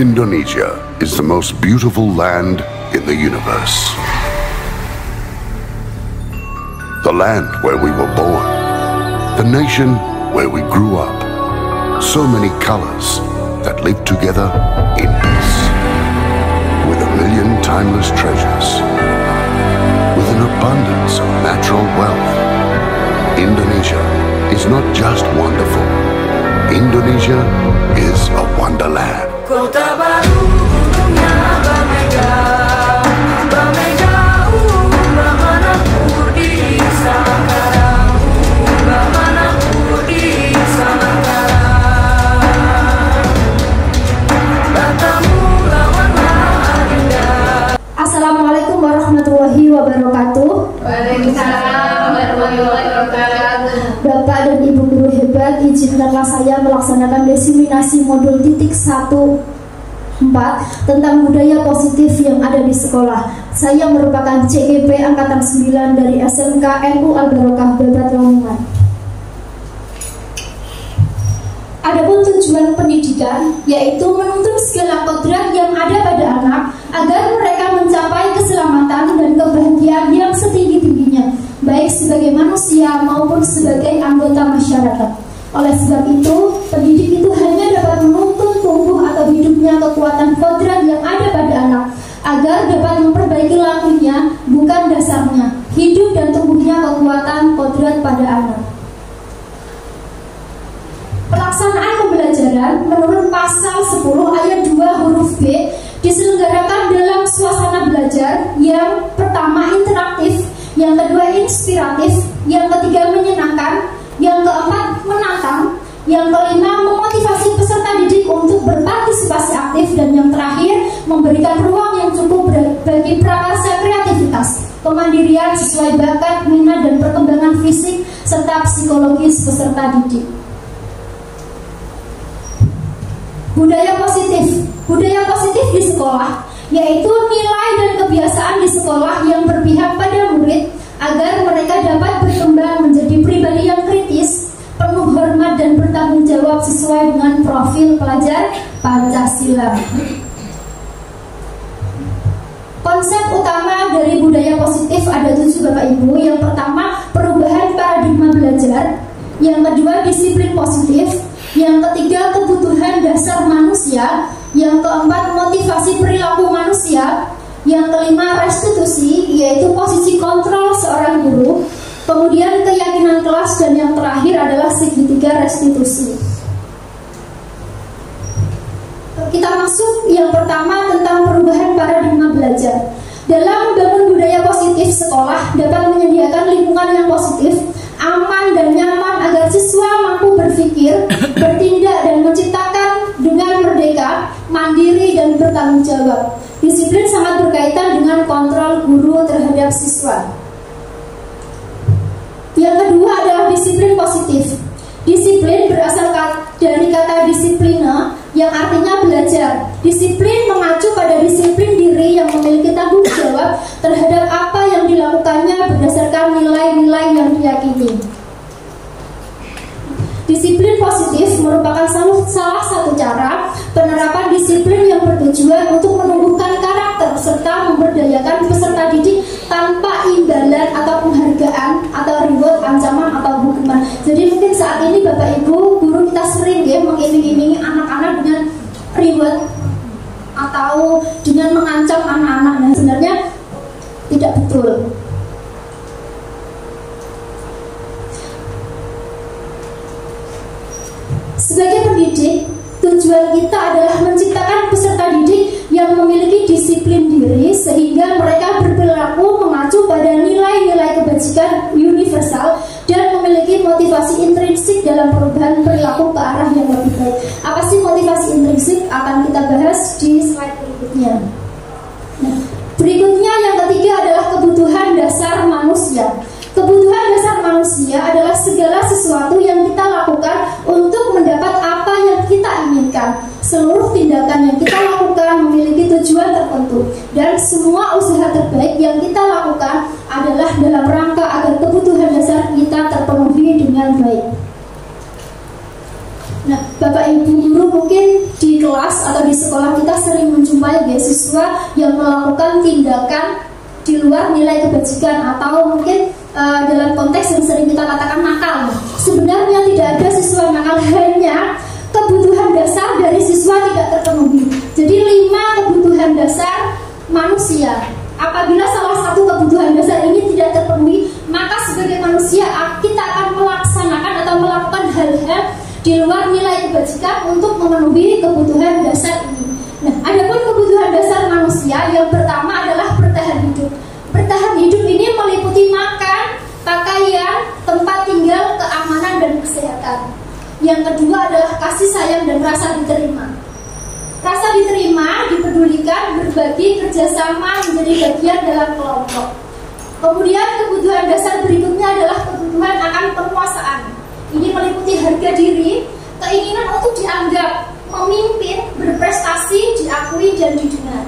Indonesia is the most beautiful land in the universe. The land where we were born. The nation where we grew up. So many colors that live together in peace. With a million timeless treasures. With an abundance of natural wealth. Indonesia is not just wonderful. Indonesia is a wonderland. Kota baru dunia berbeda, bagaimana di sekarang, bagaimana di sekarang. Bertemu lawanlah indah. Assalamualaikum warahmatullahi wabarakatuh. Waalaikumsalam warahmatullahi wabarakatuh. Bapak dan Ibu guru hebat, izinkanlah saya melaksanakan diseminasi modul titik 1.4 tentang budaya positif yang ada di sekolah. Saya merupakan CGP Angkatan 9 dari SMK NU Al-Barokah Babat Lamongan. Adapun tujuan pendidikan yaitu menuntun segala kodrat yang ada pada anak agar mereka mencapai keselamatan dan kebahagiaan yang setinggi-tingginya, baik sebagai manusia maupun sebagai anggota masyarakat. Oleh sebab itu, pendidik itu hanya dapat menuntun tumbuh atau hidupnya kekuatan kodrat yang ada pada anak agar dapat memperbaiki lakunya, bukan dasarnya, hidup dan tumbuhnya kekuatan kodrat pada anak. Pelaksanaan pembelajaran menurut pasal 10 ayat 2 huruf B diselenggarakan dalam suasana belajar yang pertama interaktif, yang kedua inspiratif, yang ketiga menyenangkan, yang keempat menantang, yang kelima memotivasi peserta didik untuk berpartisipasi aktif, dan yang terakhir memberikan ruang yang cukup bagi prakarsa kreativitas, kemandirian sesuai bakat, minat dan perkembangan fisik serta psikologis peserta didik. Budaya positif di sekolah yaitu nilai dan kebiasaan di sekolah yang berpihak pada murid agar mereka dapat berkembang menjadi pribadi yang kritis, penuh hormat dan bertanggung jawab sesuai dengan profil pelajar Pancasila. Konsep utama dari budaya positif ada 7 Bapak Ibu. Yang pertama, perubahan paradigma belajar. Yang kedua, disiplin positif. Yang ketiga, kebutuhan dasar manusia. Yang keempat, motivasi perilaku manusia. Yang kelima, restitusi, yaitu posisi kontrol seorang guru. Kemudian keyakinan kelas, dan yang terakhir adalah segitiga restitusi. Kita masuk yang pertama tentang perubahan paradigma belajar. Dalam membangun budaya positif, sekolah dapat menyediakan lingkungan yang positif, aman dan nyaman agar siswa mampu berpikir, bertindak dan menciptakan dengan merdeka, mandiri dan bertanggung jawab. Disiplin sangat berkaitan dengan kontrol guru terhadap siswa. Yang kedua adalah disiplin positif. Disiplin berasal dari kata disipline yang artinya belajar. Disiplin mengacu pada disiplin diri yang memiliki tanggung jawab terhadap apa yang dilakukannya berdasarkan nilai-nilai yang diyakini. Disiplin positif merupakan salah satu cara penerapan disiplin yang bertujuan untuk menumbuhkan karakter serta memberdayakan peserta didik tanpa imbalan atau penghargaan atau reward, ancaman atau hukuman. Jadi mungkin saat ini Bapak Ibu guru kita sering mengiming-imingi anak-anak dengan reward atau dengan mengancam anak-anak. Nah, sebenarnya tidak betul. Sebagai pendidik, tujuan kita adalah menciptakan peserta didik yang memiliki disiplin diri sehingga mereka berperilaku mengacu pada nilai-nilai kebajikan universal dan memiliki motivasi intrinsik dalam perubahan perilaku ke arah yang lebih baik. Apa sih motivasi intrinsik? Akan kita bahas di slide berikutnya. Nah, berikutnya yang ketiga adalah kebutuhan dasar manusia. Kebutuhan dasar manusia adalah segala sesuatu yang kita lakukan untuk mendapat apa yang kita inginkan. Seluruh tindakan yang kita lakukan memiliki tujuan tertentu, dan semua usaha terbaik yang kita lakukan adalah dalam rangka agar kebutuhan dasar kita terpenuhi dengan baik. Nah, Bapak Ibu guru mungkin di kelas atau di sekolah kita sering menjumpai beasiswa yang melakukan tindakan di luar nilai kebajikan atau mungkin dalam konteks yang sering kita katakan nakal. Sebenarnya tidak ada siswa nakal, hanya kebutuhan dasar dari siswa tidak terpenuhi. Jadi 5 kebutuhan dasar manusia. Apabila salah satu kebutuhan dasar ini tidak terpenuhi, maka sebagai manusia kita akan melaksanakan atau melakukan hal-hal di luar nilai kebajikan untuk memenuhi kebutuhan dasar ini. Nah, adapun kebutuhan dasar manusia yang pertama adalah bertahan hidup. Bertahan hidup ini meliputi makan, pakaian, tempat tinggal, keamanan, dan kesehatan. Yang kedua adalah kasih sayang dan rasa diterima. Rasa diterima, dipedulikan, berbagi, kerjasama, menjadi bagian dalam kelompok. Kemudian kebutuhan dasar berikutnya adalah kebutuhan akan penguasaan. Ini meliputi harga diri, keinginan untuk dianggap, memimpin, berprestasi, diakui, dan didengar.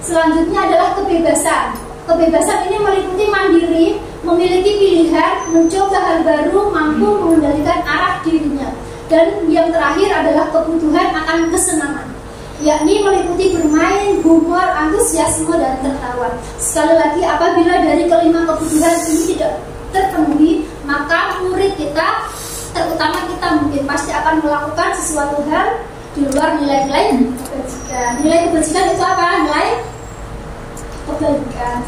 Selanjutnya adalah kebebasan. Kebebasan ini meliputi mandiri, memiliki pilihan, mencoba hal baru, mampu mengendalikan arah dirinya. Dan yang terakhir adalah kebutuhan akan kesenangan, yakni meliputi bermain, humor, antusiasme, dan tertawa. Sekali lagi, apabila dari kelima kebutuhan ini tidak terpenuhi, maka murid kita, terutama kita mungkin pasti akan melakukan sesuatu hal di luar nilai-nilai kebajikan. Nilai kebajikan itu apa? Nilai kebaikan.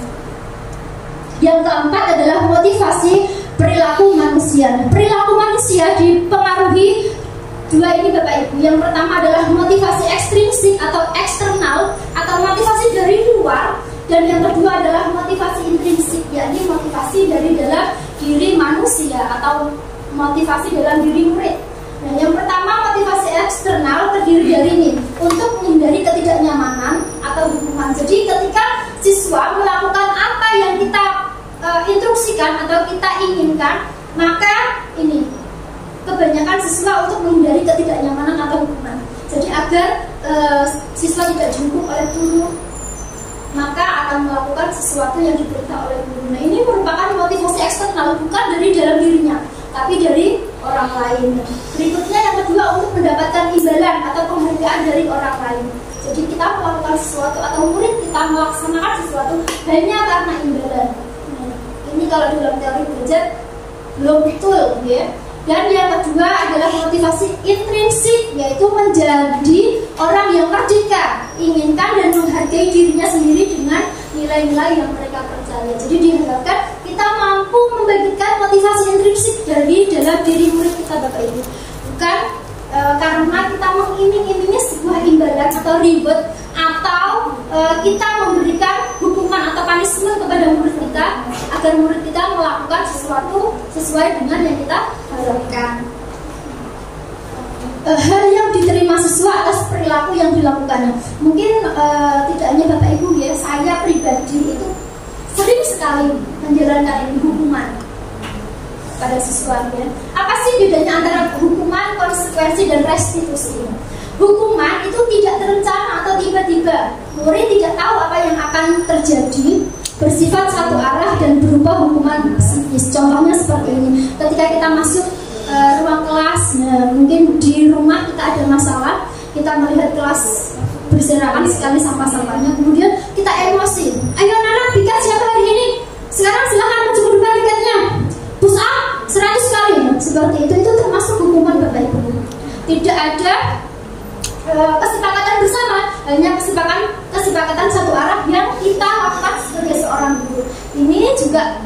Yang keempat adalah motivasi perilaku manusia. Perilaku manusia dipengaruhi dua ini Bapak Ibu. Yang pertama adalah motivasi ekstrinsik atau eksternal atau motivasi dari luar, dan yang kedua adalah motivasi intrinsik, yakni motivasi dari dalam diri manusia atau motivasi dalam diri murid. Nah, yang pertama motivasi eksternal terdiri dari ini, untuk menghindari ketidaknyamanan atau hukuman. Jadi ketika siswa melakukan apa yang kita instruksikan atau kita inginkan, maka ini kebanyakan siswa untuk menghindari ketidaknyamanan atau hukuman. Jadi agar siswa tidak dihukum oleh guru, maka akan melakukan sesuatu yang diperintah oleh guru. Nah, ini merupakan motivasi eksternal, bukan dari dalam dirinya, tapi dari orang lain. Berikutnya yang kedua, untuk mendapatkan imbalan atau penghargaan dari orang lain. Jadi kita melakukan sesuatu atau murid kita melaksanakan sesuatu hanya karena imbalan. Nah, ini kalau dalam teori belajar belum betul, ya. Dan yang kedua adalah motivasi intrinsik, yaitu menjadi orang yang merdeka, inginkan dan menghargai dirinya sendiri dengan nilai-nilai yang mereka percaya. Jadi diharapkan kita mampu membagikan motivasi intrinsik dari dalam diri murid kita Bapak Ibu. Bukan karena kita mengiming-imingi sebuah imbalan atau reward, atau kita memberikan hukuman atau punishment kepada murid kita agar murid kita melakukan sesuatu sesuai dengan yang kita harapkan. Hal yang diterima siswa atas perilaku yang dilakukannya. Mungkin tidak hanya Bapak Ibu ya, saya pribadi itu sering sekali menjalankan ini hukuman pada siswa ya. Apa sih bedanya antara hukuman, konsekuensi, dan restitusi? Hukuman itu tidak terencana atau tiba-tiba. Murid tidak tahu apa yang akan terjadi, bersifat satu arah dan berupa hukuman psikis. Contohnya seperti ini. Ketika kita masuk ruang kelas, nah, mungkin di rumah kita ada masalah, kita melihat kelas berserakan sekali sampah-sampahnya, kemudian kita emosi. Ayo anak-anak, piket siapa hari ini? Sekarang silahkan maju ke depan piketnya. Push up 100 kali. Seperti itu termasuk hukuman Bapak Ibu. Tidak ada kesepakatan bersama, hanya kesepakatan satu arah yang kita lakukan sebagai seorang guru. Ini juga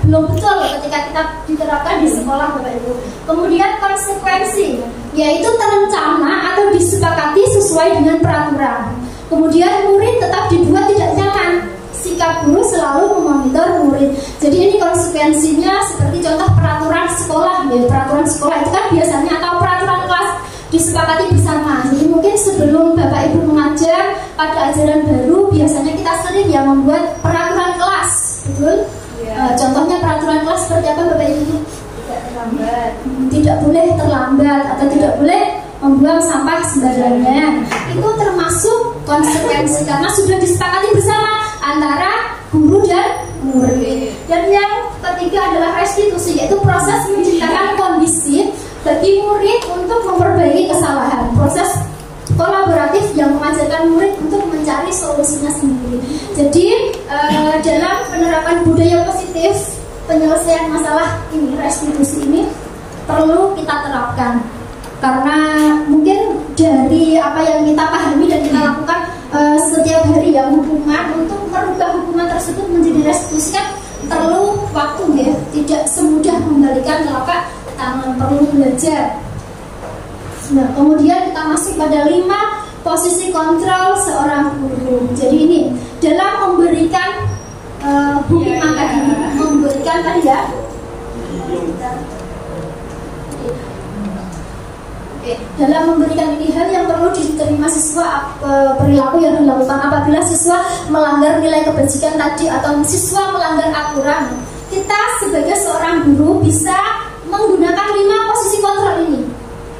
belum betul ketika kita diterapkan di sekolah Bapak Ibu. Kemudian konsekuensi, yaitu terencana atau disepakati sesuai dengan peraturan. Kemudian murid tetap dibuat tidak nyaman. Sikap guru selalu memonitor murid. Jadi ini konsekuensinya seperti contoh peraturan sekolah ya. Peraturan sekolah itu kan biasanya atau peraturan kelas disepakati bersama. Jadi mungkin sebelum Bapak Ibu mengajar pada ajaran baru, biasanya kita sering ya membuat peraturan kelas, betul? Contohnya peraturan kelas seperti apa Bapak Ibu? Tidak terlambat. Tidak boleh terlambat atau tidak boleh membuang sampah sembarangan. Itu termasuk konsekuensi karena sudah disepakati bersama antara guru dan murid. Dan yang ketiga adalah restitusi, yaitu proses menciptakan kondisi bagi murid untuk memperbaiki kesalahan. Proses pola mengajarkan murid untuk mencari solusinya sendiri. Jadi dalam penerapan budaya positif, penyelesaian masalah ini, restitusi ini perlu kita terapkan. Karena mungkin dari apa yang kita pahami dan kita lakukan setiap hari ya, hukuman untuk merubah hukuman tersebut menjadi restitusi kan perlu waktu ya, tidak semudah membalikan telapak tangan, perlu belajar. Nah, kemudian kita masih pada 5 posisi kontrol seorang guru. Jadi ini dalam memberikan hukuman tadi, memberikan tadi ya. Dalam memberikan ini hal yang perlu diterima siswa, perilaku yang dilakukan apabila siswa melanggar nilai kebajikan tadi atau siswa melanggar aturan. Kita sebagai seorang guru bisa menggunakan 5 posisi kontrol ini.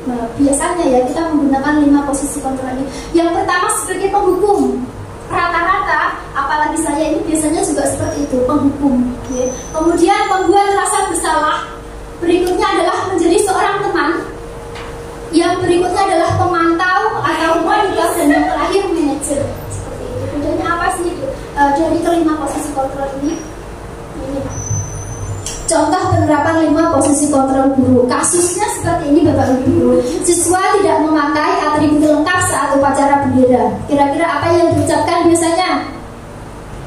Nah, biasanya ya kita menggunakan 5 posisi kontrol ini. Yang pertama sebagai penghukum. Rata-rata, apalagi saya ini biasanya juga seperti itu, penghukum. Ya. Kemudian membuat rasa bersalah. Berikutnya adalah menjadi seorang teman. Yang berikutnya adalah pemantau atau monitor, dan yang terakhir manajer. Seperti itu. Bedanya apa sih dari kelima posisi kontrol ini? Ini. Contoh penerapan 5 posisi kontrol guru. Kasusnya seperti ini Bapak Ibu Guru. Siswa tidak memakai atribut lengkap saat upacara bendera. Kira-kira apa yang diucapkan biasanya?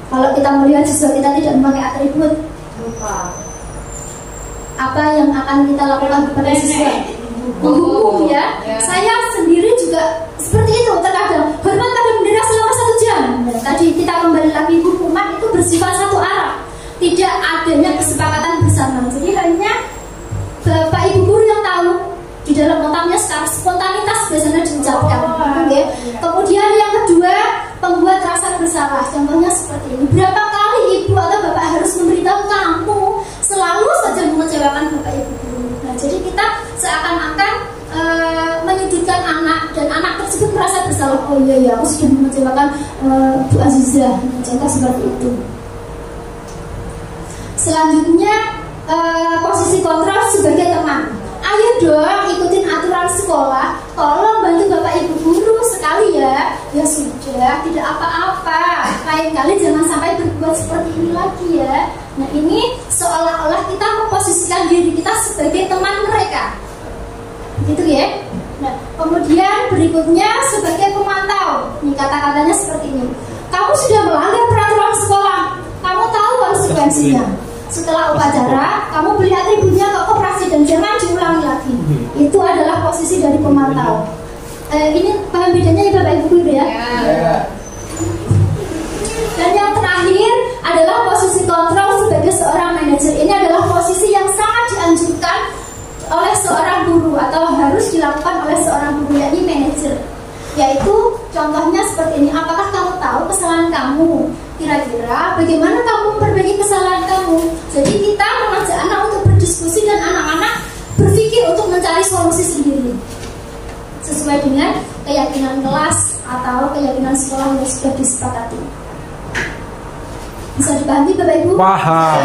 Kalau kita melihat siswa kita tidak memakai atribut, apa yang akan kita lakukan kepada siswa? Menghukum ya. Saya sendiri juga seperti itu terkadang. Hormat pada bendera selama 1 jam. Nah, tadi kita kembali lagi, hukuman itu bersifat satu arah, tidak adanya kesepakatan bersama. Jadi hanya Bapak Ibu Guru yang tahu, di dalam otaknya secara spontanitas biasanya diucapkan. Okay. Kemudian yang kedua, pembuat rasa bersalah. Contohnya seperti ini. Berapa kali Ibu atau Bapak harus memberitahu kamu selalu saja mengecewakan Bapak Ibu Guru. Nah, jadi kita seakan-akan menyudutkan anak, dan anak tersebut merasa bersalah. Oh iya ya, aku sudah mengecewakan Bu Azizah. Nah, contoh seperti itu. Selanjutnya posisi kontrol sebagai teman. Ayo dong ikutin aturan sekolah, tolong bantu Bapak Ibu Guru sekali ya. Ya sudah, tidak apa-apa, lain kali jangan sampai berbuat seperti ini lagi ya. Nah, ini seolah-olah kita memposisikan diri kita sebagai teman mereka, gitu ya. Nah, kemudian berikutnya sebagai pemantau. Nih kata-katanya seperti ini. Kamu sudah melanggar peraturan sekolah, kamu tahu konsekuensinya. Setelah upacara, kamu beli atributnya ke koperasi dan jangan diulangi lagi. Itu adalah posisi dari pemantau. Ini paham bedanya ya Bapak Ibu Guru ya? Dan yang terakhir adalah posisi kontrol sebagai seorang manajer. Ini adalah posisi yang sangat dianjurkan oleh seorang guru atau harus dilakukan oleh seorang guru, yakni manajer. Yaitu contohnya seperti ini. Apakah kamu tahu kesalahan kamu? Kira-kira bagaimana kamu memperbaiki kesalahan kamu? Jadi kita mengajak anak untuk berdiskusi dan anak-anak berpikir untuk mencari solusi sendiri sesuai dengan keyakinan kelas atau keyakinan sekolah yang sudah disepakati. Bisa dipahami Bapak Ibu? Paham.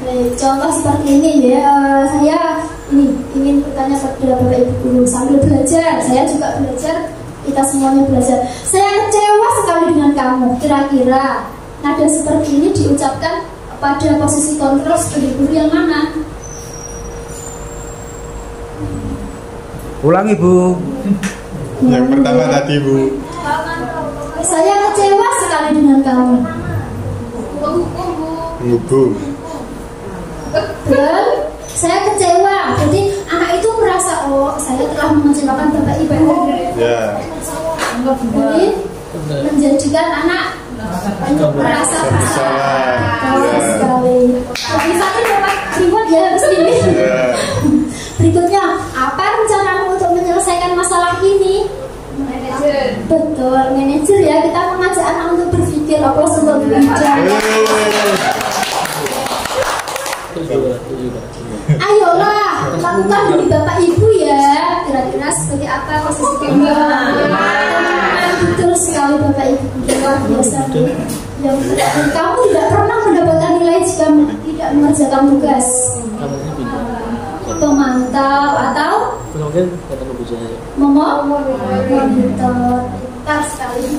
Baik, contoh seperti ini ya. Saya ini ingin bertanya kepada Bapak Ibu Guru sambil belajar. Saya juga belajar. Kita semuanya belajar. Saya kecewa sekali dengan kamu. Kira-kira nada seperti ini diucapkan pada posisi kontrol sebagai guru yang mana? Ulangi Bu. Yang pertama tadi Bu. Saya kecewa sekali dengan kamu. Menghukum. Dan saya kecewa. Jadi anak itu merasa, oh saya telah mengecewakan Bapak Ibu. Ya. Jadi menjadikan anak merasa bersalah sekali. Bisa Bapak ribut ya habis ini. Berikutnya, apa rencanamu untuk menyelesaikan masalah ini? Manajer. Betul, manajer ya. Kita mengajak anak untuk berpikir, aplaus untuk bijak. Ayolah, lakukan demi Bapak Ibu ya. Kira-kira sebagai apa posisi kamu? Betul sekali Bapak Ibu, luar biasa. Yang kamu tidak pernah mendapatkan nilai jika tidak mengerjakan tugas. Pemantau atau mungkin kata Bu Jaya. Monitor. Pintar sekali.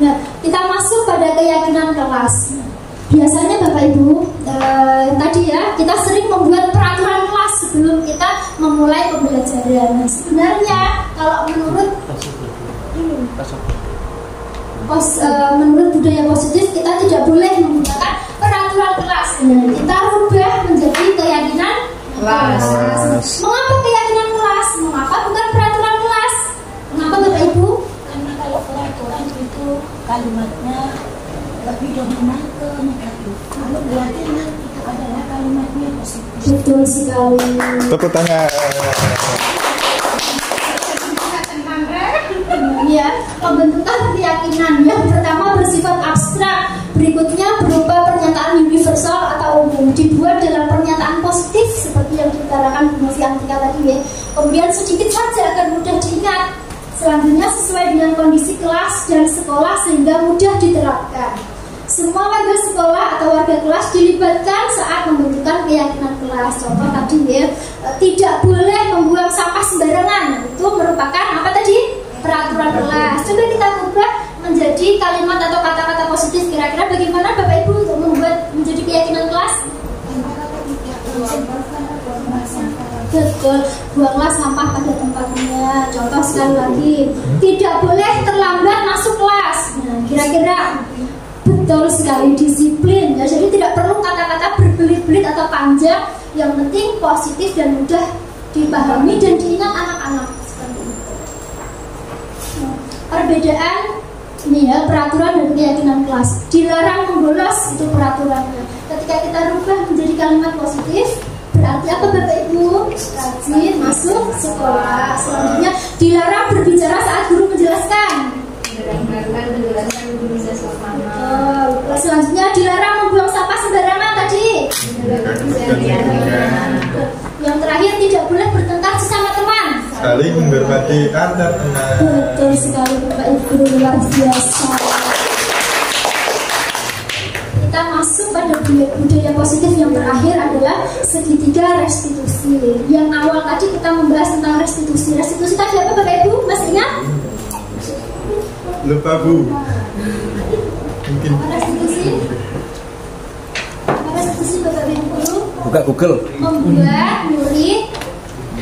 Nah, kita masuk pada keyakinan kelas. Biasanya Bapak Ibu tadi ya, kita sering membuat peraturan kelas sebelum kita memulai pembelajaran. Nah, sebenarnya kalau menurut budaya positif, kita tidak boleh menggunakan peraturan kelas. Kita rubah menjadi keyakinan kelas. Mengapa keyakinan kelas? Mengapa bukan peraturan kelas? Mengapa Bapak Ibu? Karena kalau peraturan itu kalimatnya lebih dominan ke negatif. Kalau keyakinan itu adalah kalimatnya positif. Betul sekali. Tepuk tangan. Ya, pembentukan keyakinan yang pertama bersifat abstrak, berikutnya berupa pernyataan universal atau umum, dibuat dalam pernyataan positif seperti yang diutarakan Bu Noviantika tadi ya. Kemudian sedikit saja agar mudah diingat. Selanjutnya sesuai dengan kondisi kelas dan sekolah sehingga mudah diterapkan. Semua warga sekolah atau warga kelas dilibatkan saat membentukan keyakinan kelas. Contoh tadi ya, tidak boleh membuang sampah sembarangan. Itu merupakan apa tadi? Peraturan kelas. Coba kita ubah menjadi kalimat atau kata-kata positif. Kira-kira bagaimana Bapak Ibu untuk membuat menjadi keyakinan kelas? Betul, buanglah sampah pada tempatnya. Contoh sekali lagi, tidak boleh terlambat masuk kelas. Nah, kira-kira betul sekali, disiplin ya. Jadi tidak perlu kata-kata berbelit-belit atau panjang. Yang penting positif dan mudah dipahami dan diingat anak-anak. Perbedaan ini ya, peraturan dan keyakinan kelas. Dilarang membolos, itu peraturannya. Ketika kita rubah menjadi kalimat positif, berarti apa Bapak Ibu? Rajin masuk sekolah. Selanjutnya dilarang berbicara saat guru menjelaskan. Selanjutnya dilarang membuang sampah sembarangan tadi. Yang terakhir tidak boleh bertengkar sesama teman. Saling menghormati antar teman. Betul sekali Bapak Ibu, luar biasa. Kita masuk pada budaya positif yang terakhir adalah segitiga restitusi. Yang awal tadi kita membahas tentang restitusi. Restitusi tadi apa Bapak Ibu? Masih ingat? Lupa Bu. Mungkin Restitusi. Restitusi Bapak Ibu. Buka Google. Membuat, murid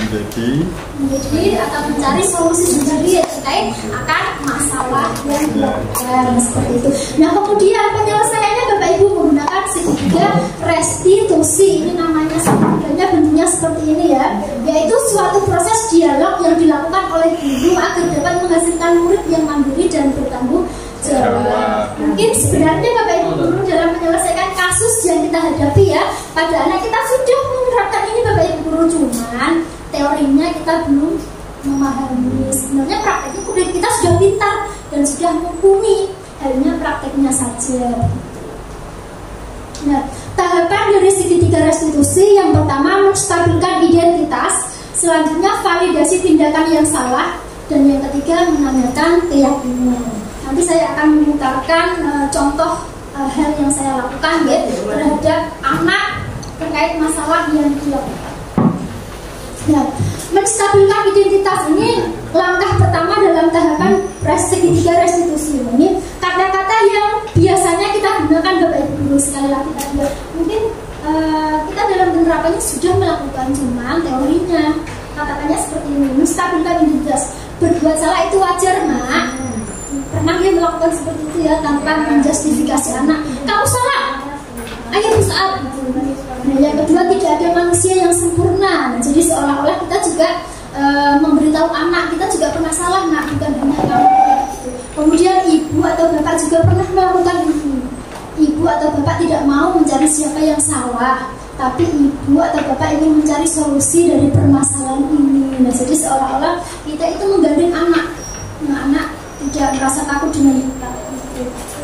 menjadi atau mencari solusi sendiri terkait akan masalah yang dilakukan seperti itu. Nah, kemudian penyelesaiannya Bapak Ibu menggunakan segitiga restitusi. Ini namanya sebenarnya bentuknya seperti ini ya, yaitu suatu proses dialog yang dilakukan oleh guru agar dapat menghasilkan murid yang mandiri dan bertanggung jawab. Mungkin sebenarnya Bapak Ibu guru dalam menyelesaikan kasus yang kita hadapi ya, pada anak kita sudah menerapkan ini Bapak Ibu guru, cuman teorinya kita belum memahami. Sebenarnya prakteknya kita sudah pintar dan sudah mumpuni, hanya prakteknya saja. Nah, tahapan dari segitiga restitusi yang pertama menstabilkan identitas, selanjutnya validasi tindakan yang salah, dan yang ketiga menanyakan keyakinan. Nanti saya akan memutarkan contoh hal yang saya lakukan ya, terhadap anak terkait masalah yang dilakukan. Nah, menstabilkan identitas ini langkah pertama dalam tahapan segitiga restitusi. Ini kata-kata yang biasanya kita gunakan Bapak Ibu guru, sekali lagi tadi. Mungkin kita dalam penerapannya sudah melakukan, cuma teorinya kata-katanya seperti ini. Menstabilkan identitas, berbuat salah itu wajar Mak. Pernah dia melakukan seperti itu ya, tanpa menjustifikasi anak. Kamu salah, ayo saat. Nah, yang kedua, tidak ada manusia yang sempurna. Nah, jadi seolah-olah kita juga memberitahu anak kita juga pernah salah Nak, bukan hanya kamu. Kemudian ibu atau bapak juga pernah melakukan ini. Ibu atau bapak tidak mau mencari siapa yang salah, tapi ibu atau bapak ingin mencari solusi dari permasalahan ini. Nah, jadi seolah-olah kita itu menggandeng anak. Nah, anak tidak merasa takut dengan kita.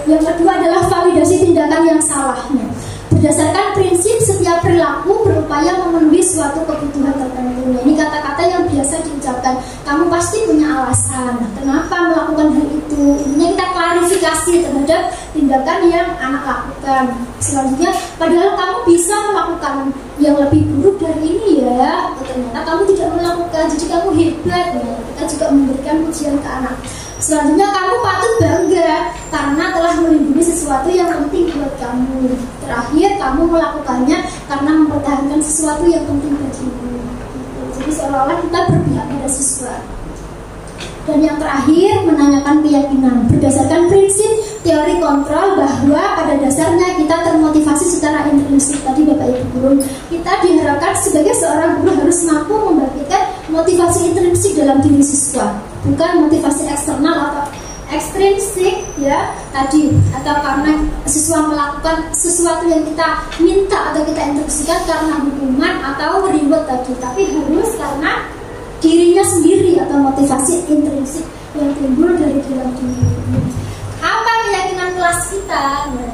Yang kedua adalah validasi tindakan yang salahnya. Berdasarkan prinsip setiap perilaku berupaya memenuhi suatu kebutuhan tertentu. Nah, ini kata-kata yang biasa diucapkan. Kamu pasti punya alasan kenapa melakukan hal itu. Intinya kita klarifikasi terhadap tindakan tindakan yang anak lakukan. Selanjutnya, padahal kamu bisa melakukan yang lebih buruk dari ini ya, ternyata kamu tidak melakukan, jadi kamu hebat ya. Kita juga memberikan pujian ke anak. Selanjutnya, kamu patut bangga karena telah melindungi sesuatu yang penting buat kamu. Terakhir, kamu melakukannya karena mempertahankan sesuatu yang penting bagimu. Jadi seolah-olah kita berpihak pada siswa. Dan yang terakhir, menanyakan keyakinan berdasarkan prinsip teori kontrol bahwa pada dasarnya kita termotivasi secara intrinsik. Tadi Bapak Ibu Guru, kita diharapkan sebagai seorang guru harus mampu membangkitkan motivasi intrinsik dalam diri siswa, bukan motivasi eksternal atau ekstrinsik ya tadi, atau karena siswa melakukan sesuatu yang kita minta atau kita instruksikan karena hukuman atau reward tadi, tapi harus karena dirinya sendiri atau motivasi intrinsik yang timbul dari dalam diri. Apa keyakinan kelas kita? Nah,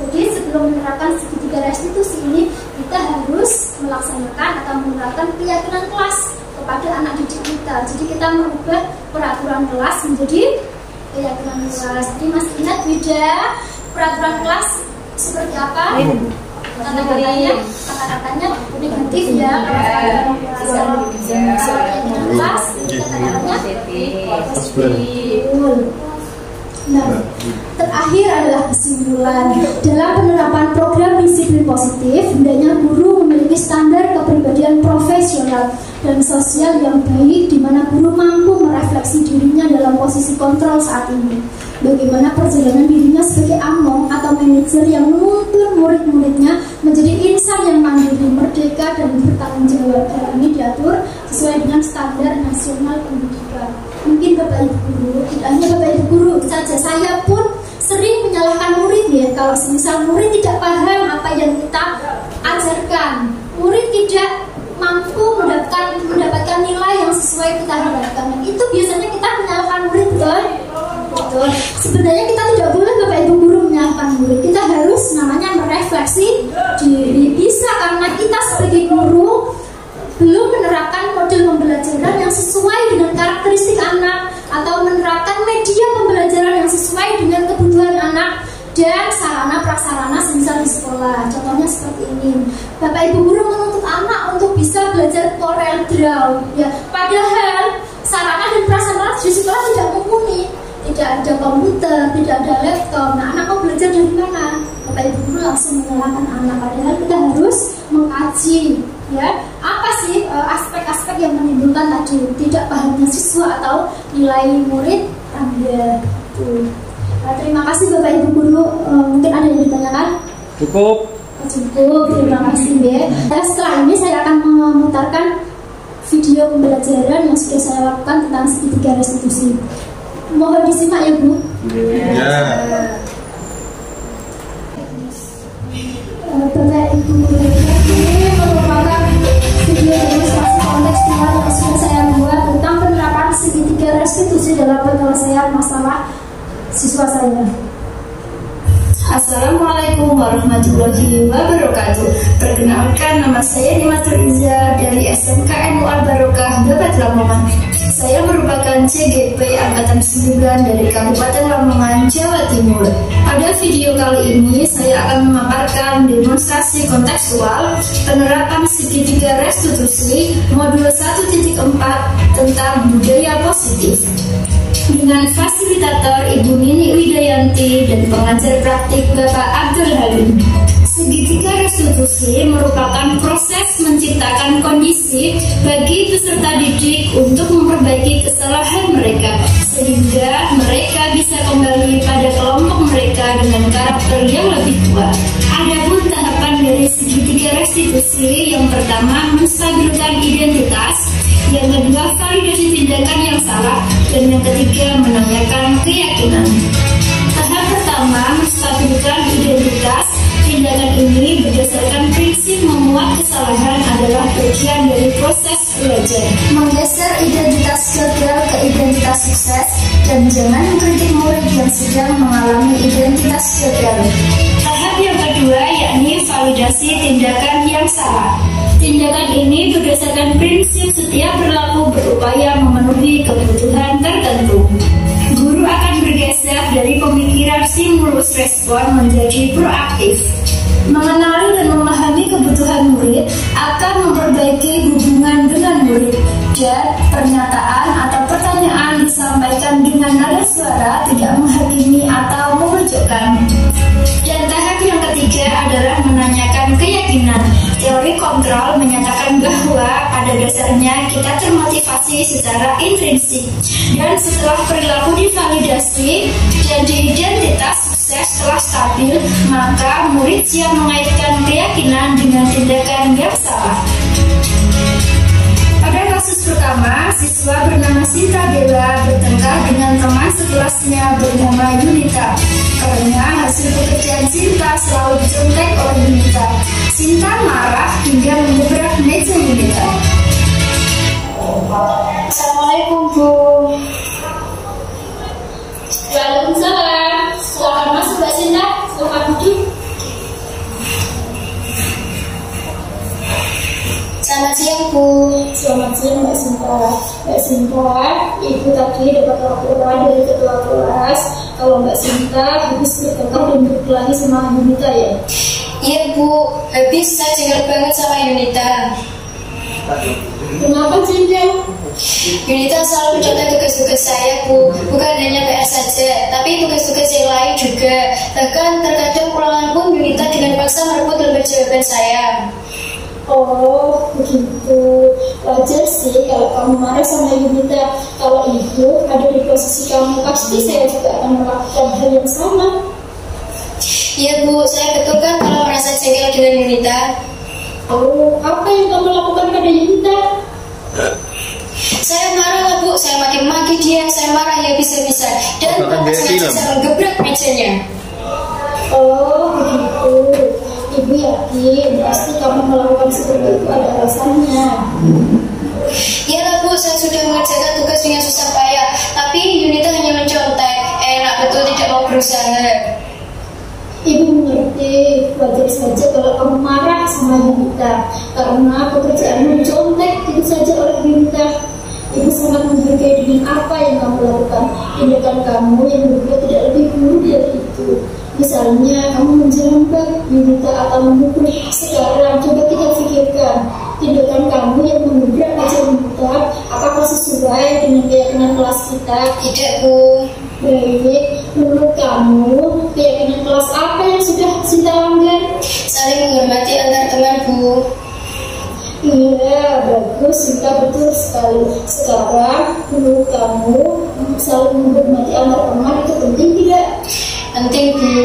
jadi sebelum menerapkan segitiga restitusi ini, kita harus melaksanakan atau menerapkan keyakinan kelas kepada anak didik kita. Jadi kita merubah peraturan kelas menjadi keyakinan kelas. Jadi masih ingat beda peraturan kelas seperti apa? Kata-katanya negatif ya, kelas kata-katanya positif. Nah, terakhir adalah kesimpulan. Dalam penerapan program disiplin positif, hendaknya guru memiliki standar kepribadian profesional dan sosial yang baik, di mana guru mampu merefleksi dirinya dalam posisi kontrol saat ini. Bagaimana perjalanan dirinya sebagai among atau manajer yang menuntun murid-muridnya menjadi insan yang mandiri, merdeka, dan bertanggung jawab. Hal ini diatur sesuai dengan standar nasional pendidikan. Mungkin Bapak Ibu Guru, tidak hanya Bapak Ibu Guru saja, saya pun sering menyalahkan murid ya. Kalau semisal murid tidak paham apa yang kita ajarkan, murid tidak mampu mendapatkan nilai yang sesuai kita harapkan, itu biasanya kita menyalahkan murid, betul? Betul. Sebenarnya kita tidak boleh Bapak Ibu Guru menyalahkan murid. Kita harus namanya merefleksi diri. Bisa karena kita sebagai guru belum menerapkan model pembelajaran yang sesuai dengan karakteristik anak, atau menerapkan media pembelajaran yang sesuai dengan kebutuhan anak dan sarana prasarana semisal di sekolah. Contohnya seperti ini. Bapak Ibu Guru menuntut anak untuk bisa belajar Corel Draw ya. Padahal sarana dan prasarana di sekolah tidak mumpuni. Tidak ada komputer, tidak ada laptop. Nah, anak mau belajar dari mana? Bapak Ibu Guru langsung menyalahkan anak. Padahal kita harus mengkaji ya, apa sih aspek-aspek yang menimbulkan tadi tidak pahamnya siswa atau nilai murid rendah. Terima kasih Bapak Ibu Guru. Mungkin ada yang ditanyakan? Cukup, terima kasih ya. Setelah ini saya akan memutarkan video pembelajaran yang sudah saya lakukan tentang segitiga restitusi. Mohon disimak ya Bu. Ya. Bapak Ibu Guru, ini merupakan video demonstrasi kontekstual yang sudah saya buat tentang penerapan segitiga restitusi dalam penyelesaian masalah siswa saya. Assalamualaikum warahmatullahi wabarakatuh. Perkenalkan, nama saya Nimatul Iza dari SMK NU Al Barokah Babat Lamongan. Saya merupakan CGP Angkatan 9 dari Kabupaten Lamongan, Jawa Timur. Pada video kali ini saya akan memaparkan demonstrasi kontekstual penerapan segitiga restitusi modul 1.4 tentang budaya positif dengan fasilitator Ibu Nini Widayanti dan pengajar praktik Bapak Abdul Halim. Segitiga restitusi merupakan proses menciptakan kondisi bagi peserta didik untuk memperbaiki kesalahan mereka, sehingga mereka bisa kembali pada kelompok mereka dengan karakter yang lebih kuat. Adapun tahapan dari segitiga restitusi, yang pertama menstabilkan identitas, yang kedua validasi tindakan yang salah, dan yang ketiga menanyakan keyakinan. Tahap pertama menstabilkan identitas. Tindakan ini berdasarkan prinsip memuat kesalahan adalah bagian dari proses belajar. Menggeser identitas gagal ke identitas sukses, dan jangan mengkritik murid yang sedang mengalami identitas gagal. Tahap yang kedua yakni validasi tindakan yang salah. Tindakan ini berdasarkan prinsip setiap berlaku berupaya memenuhi kebutuhan tertentu. Guru akan bergeser dari pemikiran stimulus respon menjadi proaktif. Mengenali dan memahami kebutuhan murid akan memperbaiki hubungan dengan murid, dan pernyataan atau pertanyaan disampaikan dengan nada suara tidak menghakimi atau memojokkan. Dan tahap yang ketiga adalah menanyakan keyakinan. Teori kontrol menyatakan bahwa pada dasarnya kita termotivasi secara intrinsik, dan setelah perilaku divalidasi dan identitas sukses telah stabil, maka murid siap mengaitkan keyakinan dengan tindakan yang salah. Pada kasus pertama, siswa bernama Sinta Bella bertengkar dengan teman sekelasnya bernama Yunita karena hasil pekerjaan Sinta selalu dicontek oleh Yunita. Sinta marah hingga mengebrak meja Yunita. Assalamualaikum, Bu. Waalaikumsalam. Selamat masuk, Mbak Sinta. Selamat duduk. Selamat siang, Bu. Selamat siang, Mbak Sinta. Mbak Sinta, Ibu tadi dapat laporan dari ketua kelas kalau Mbak Sinta habis bertengkar dan berkelahi sama Yunita ya? Iya, Bu. Habis saya jengkel banget sama Yunita. Kenapa jengkel? Yunita selalu mencontoh tugas-tugas saya, Bu. Bukan hanya PR saja, tapi tugas-tugas yang lain juga. Bahkan terkadang ulangan pun Yunita dengan paksa merebut lembar jawaban saya. Oh, begitu. Wajar sih kalau kamu marah sama Yunita. Kalau itu ada di posisi kamu, pasti saya juga akan melakukan hal yang sama. Iya, Bu. Saya betul kan kalau merasa jengkel dengan Yunita. Oh, apa yang kamu lakukan pada Yunita? Saya marah lah, Bu. Saya maki-maki dia. Saya marah ya bisa-bisa. Dan saya menggebrak mejanya. Oh, begitu. Ibu yakin pasti kamu melakukan seperti itu ada alasannya. Iya lah, Bu. Saya sudah mengerjakan tugas dengan susah payah, tapi Yunita hanya mencontek. Enak betul tidak mau berusaha. Ibu mengerti, wajar saja kalau kamu marah sama Yunita karena pekerjaan mencontek itu saja oleh Yunita. Ibu sangat menghargai dengan apa yang kamu lakukan. Tindakan kamu yang berdua tidak lebih buruk dari itu. Misalnya kamu menjeramkan Yunita atau memukul. Sekarang coba kita pikirkan, tindakan kamu yang mengebrak meja Yunita apakah sesuai dengan keyakinan kelas kita? Tidak, Bu. Baik, menurut kamu keyakinan kelas apa yang sudah Sinta langgar? Saling menghormati antar teman, Bu. Iya, bagus, Sinta, betul sekali. Sekarang menurut kamu saling menghormati antar teman itu penting tidak? Penting, Bu.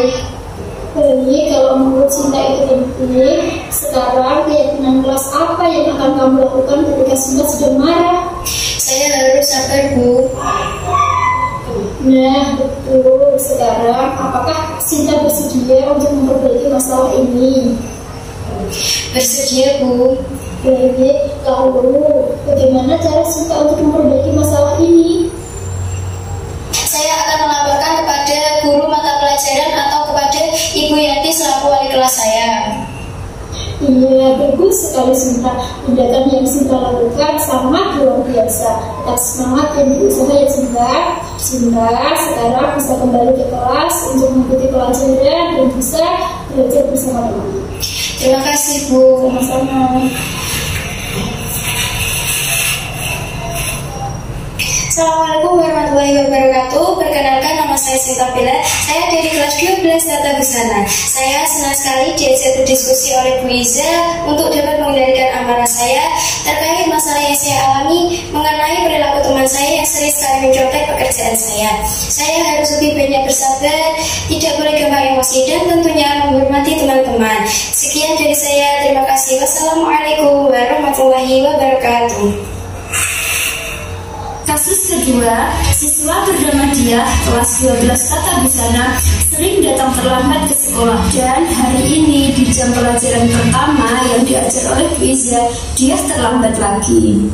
Baik, kalau menurut Sinta itu penting, sekarang keyakinan kelas apa yang akan kamu lakukan ketika Sinta sudah marah? Saya harus sabar, Bu. Nah, betul. Sekarang, apakah Sinta bersedia untuk memperbaiki masalah ini? Bersedia, Bu. Baik, lalu bagaimana cara Sinta untuk memperbaiki masalah ini? Saya akan melaporkan kepada guru mata pelajaran atau kepada Ibu Yanti selaku wali kelas saya. Iya, bagus sekali Sinta. Tindakan yang Sinta lakukan sangat luar biasa. Tetap semangat dan berusaha ya Sinta. Sinta sekarang bisa kembali ke kelas untuk mengikuti pelajaran dan bisa belajar bersama teman. Terima kasih, Bu. Sama-sama. Assalamualaikum warahmatullahi wabarakatuh. Perkenalkan, nama saya Sinta Bella. Saya dari kelas 12 Tata Busana. Saya senang sekali diajak berdiskusi oleh Bu Iza untuk dapat mengendalikan amarah saya terkait masalah yang saya alami mengenai perilaku teman saya yang sering sekali mencontek pekerjaan saya. Saya harus lebih banyak bersabar, tidak boleh gampang emosi, dan tentunya menghormati teman-teman. Sekian dari saya. Terima kasih. Wassalamualaikum warahmatullahi wabarakatuh. Kasus kedua, siswa bernama Diah kelas 12 Tata Busana sering datang terlambat ke sekolah, dan hari ini di jam pelajaran pertama yang diajar oleh Bu Iza, dia terlambat lagi.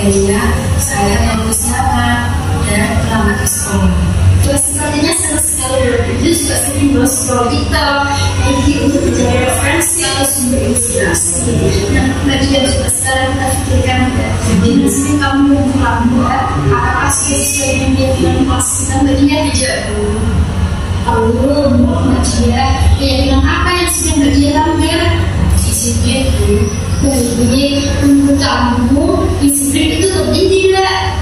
kayaknya saya harus nyaman dan berangkat ke sekolah. Terus sepertinya seru sekali. Itu juga sering scroll TikTok, IG untuk mencari referensi atau sumber inspirasi. Nah, kemudian juga sekarang kita pikirkan jadi sering kamu melanggar apakah sesuai dengan keyakinan kelas kita baginya tidak dulu. Dia keyakinan apa yang sudah Mbak dia langgar? Disiplin itu. Jadi menurut kamu disiplin itu penting tidak?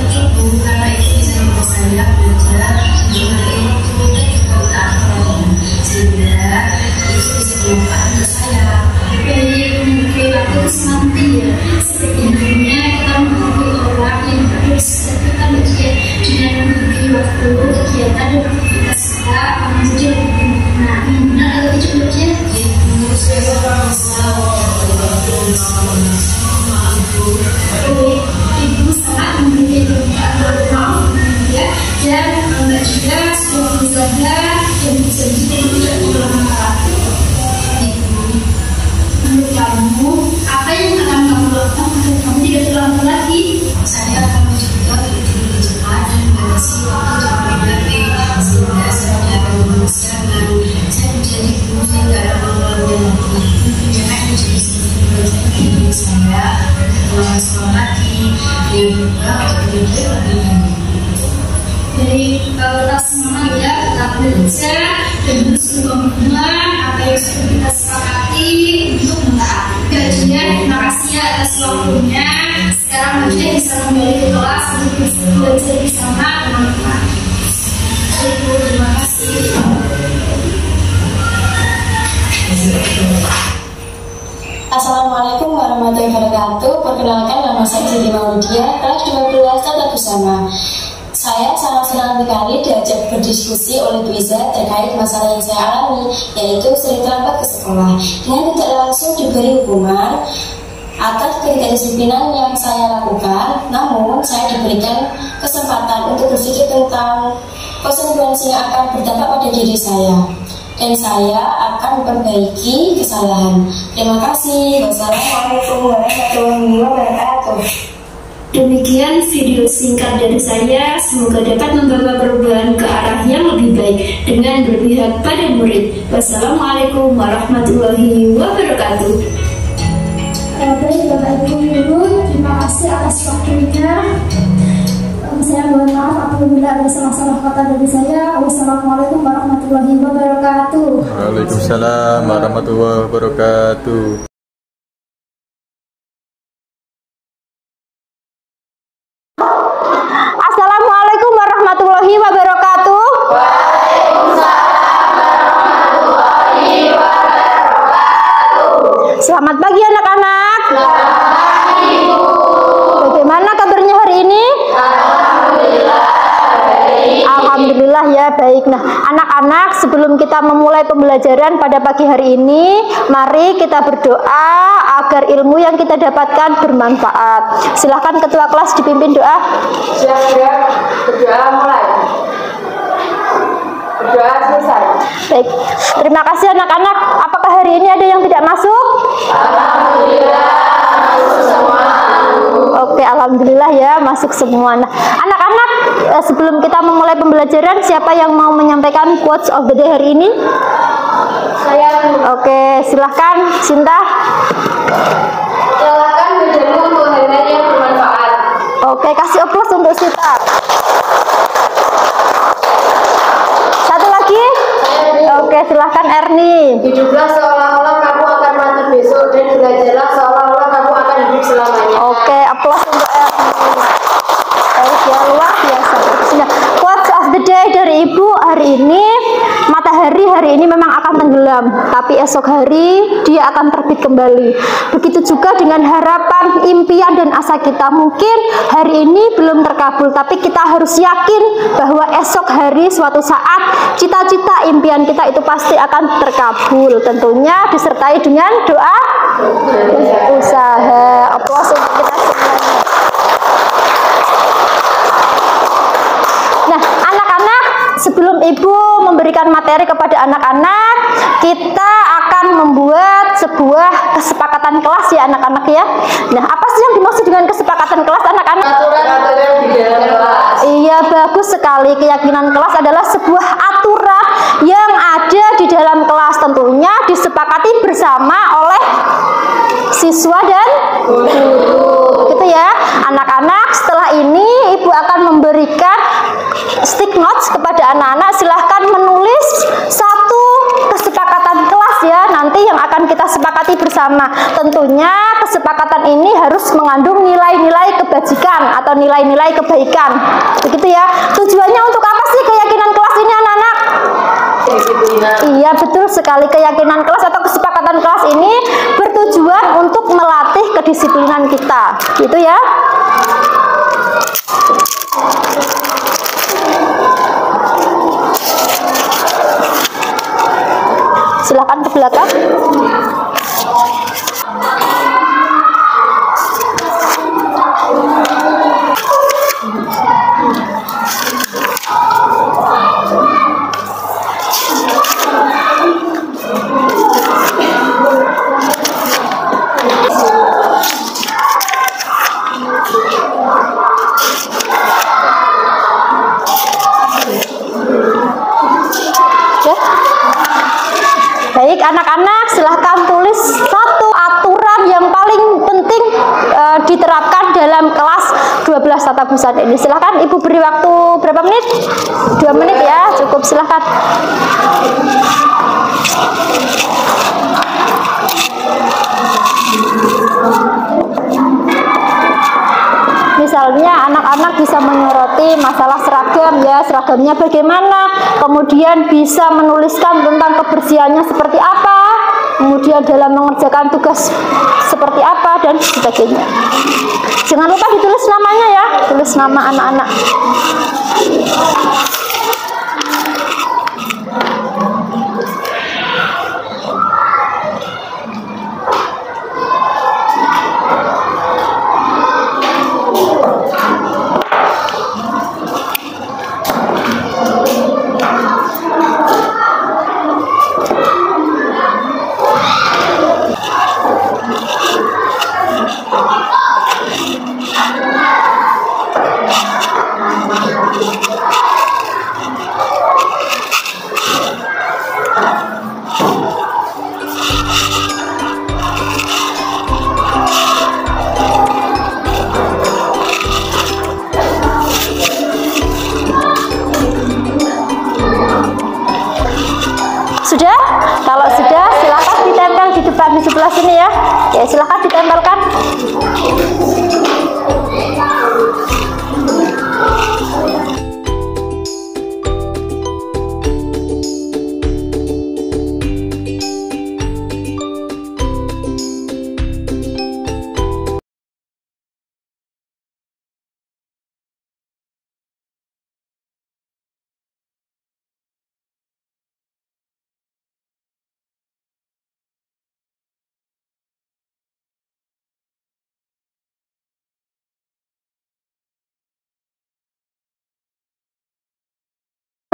Tentu, karena itu bisa membuat saya belajar mengenai keutamaan sehingga itu bisa bermanfaat untuk saya. Baik, perilaku itu semangat ya. Sebenarnya kita mengikuti orang yang harus kita bagian dengan membagi waktu kegiatan dan aktivitas kita akan menjadi lebih benar. Benar atau tidak bagian? Menurut saya Ibu sangat memberi maaf ya, dan Mbak juga sudah berusaha dan berjanji tidak mengulangi lagi. Ibu, menurut kamu apa yang akan kamu lakukan agar kamu tidak terulang lagi? Saya akan mencoba untuk lebih cepat dan membatasi waktu yang lebih baik sehingga saya dapat manusia baru. Saya menjadi guru saya tidak ada pengeluaran lagi. Jangan menjadi seperti belajar hidup saya setelah sekolah lagi yang juga lebih baik. Jadi tetap semangat ya, tetap belajar dan terus berkomitmen apa yang sudah kita sepakati untuk mentaati. Gajian, terima kasih ya atas waktunya. Sekarang Gajian bisa kembali ke kelas untuk belajar bersama teman-teman. Ibu, terima kasih. Assalamualaikum warahmatullahi wabarakatuh. Perkenalkan, nama saya Siti Maudia, kelas 12 tetap bersama. Saya sangat senang sekali diajak berdiskusi oleh Bu Iza terkait masalah yang saya alami, yaitu sering terlambat ke sekolah. Dengan tidak langsung diberi hukuman atas ketidakdisiplinan yang saya lakukan, namun saya diberikan kesempatan untuk berpikir tentang konsekuensi yang akan berdampak pada diri saya, dan saya akan memperbaiki kesalahan. Terima kasih. Wassalamualaikum warahmatullahi wabarakatuh. Demikian video singkat dari saya, semoga dapat membawa perubahan ke arah yang lebih baik dengan berpihak pada murid. Wassalamualaikum warahmatullahi wabarakatuh. Baik Bapak Ibu Guru, terima kasih atas waktunya. Saya mohon maaf apabila ada salah-salah kata dari saya. Wassalamualaikum warahmatullahi wabarakatuh. Waalaikumsalam warahmatullahi wabarakatuh. Assalamualaikum warahmatullahi wabarakatuh. Waalaikumsalam warahmatullahi wabarakatuh. Selamat pagi anak-anak. Selamat pagi, Bu. Bagaimana kabarnya hari ini? Alhamdulillah baik. Alhamdulillah ya, baik. Nah, anak-anak, sebelum kita memulai pembelajaran pada pagi hari ini, mari kita berdoa agar ilmu yang kita dapatkan bermanfaat. Silahkan ketua kelas dipimpin doa. Siap-siap, berdoa mulai. Berdoa selesai. Baik, terima kasih anak-anak. Apakah hari ini ada yang tidak masuk? Alhamdulillah masuk semua. Oke, alhamdulillah ya, masuk semua. Nah, anak-anak, sebelum kita memulai pembelajaran, siapa yang mau menyampaikan quotes of the day hari ini? Saya Oke, silahkan Sinta. nyalakan bedamu untuk hal-hal yang bermanfaat. Oke, kasih aplaus untuk Sinta. Satu lagi. Oke, silahkan Erni. Hiduplah seolah-olah kamu akan mati besok dan belajarlah seolah-olah kamu akan hidup selamanya. Oke, aplaus untuk Erni. Baik ya, luar biasa. Nah, quotes of the day dari Ibu hari ini, matahari hari ini memang akan tenggelam, tapi esok hari dia akan terbit kembali. Begitu juga dengan harapan, impian, dan asa kita. Mungkin hari ini belum terkabul, tapi kita harus yakin bahwa esok hari suatu saat cita-cita impian kita itu pasti akan terkabul. Tentunya disertai dengan doa, usaha. Aplaus untuk kita semuanya. Nah, anak-anak, sebelum Ibu memberikan materi kepada anak-anak, kita akan membuat sebuah kesepakatan kelas ya anak-anak ya. Nah, apa sih yang dimaksud dengan kesepakatan kelas anak-anak? Aturan di dalam kelas. Iya, bagus sekali. Keyakinan kelas adalah sebuah aturan yang ada di dalam kelas, tentunya disepakati bersama oleh siswa dan guru. Gitu ya, anak-anak. Setelah ini ibu akan memberikan stick notes kepada anak-anak. Silahkan menulis satu kesepakatan kelas ya, nanti yang akan kita sepakati bersama. Tentunya kesepakatan ini harus mengandung nilai-nilai kebajikan atau nilai-nilai kebaikan. Begitu ya. Tujuannya untuk apa sih keyakinan kelas ini anak-anak? Iya, betul sekali. Keyakinan kelas atau kesepakatan kelas ini bertujuan untuk melatih kedisiplinan kita. Gitu ya. Silakan ke belakang. Baik anak-anak, silahkan tulis satu aturan yang paling penting diterapkan dalam kelas 12 tata busana ini. Silahkan ibu beri waktu berapa menit? 2 menit ya, cukup. Silahkan. Misalnya anak-anak bisa menyoroti masalah seragam ya, seragamnya bagaimana, kemudian bisa menuliskan tentang kebersihannya seperti apa, kemudian dalam mengerjakan tugas seperti apa dan sebagainya. Jangan lupa ditulis namanya ya, tulis nama anak-anak. Sudah? Kalau sudah, silakan ditempel di depan di sebelah sini ya. Ya, silakan ditempelkan.